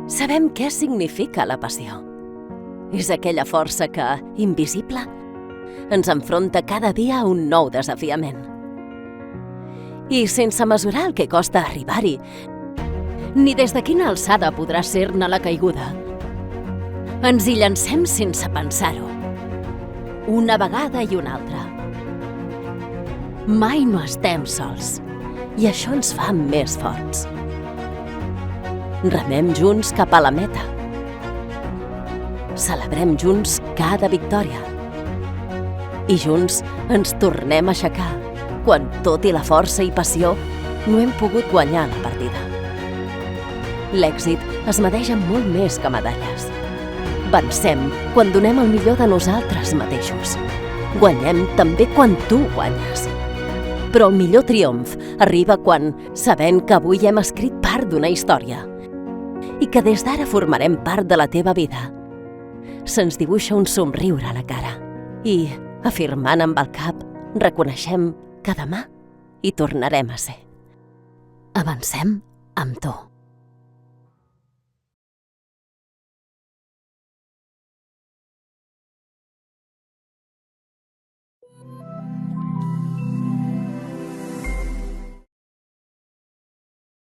Sabem què significa la passió. És aquella força que, invisible, ens enfronta cada dia a un nou desafiament. I sense mesurar el que costa arribar-hi, ni des de quina alçada podrà ser-ne la caiguda, ens hi llancem sense pensar-ho, una vegada i una altra. Mai no estem sols, i això ens fa més forts. Remem junts cap a la meta. Celebrem junts cada victòria. I junts ens tornem a aixecar quan, tot i la força i passió, no hem pogut guanyar la partida. L'èxit es medeix amb molt més que medalles. Vencem quan donem el millor de nosaltres mateixos. Guanyem també quan tu guanyes. Però el millor triomf arriba quan, sabent que avui hem escrit part d'una història i que des d'ara formarem part de la teva vida, se'ns dibuixa un somriure a la cara i, afirmant amb el cap, reconeixem que demà hi tornarem a ser. Avancem amb tu.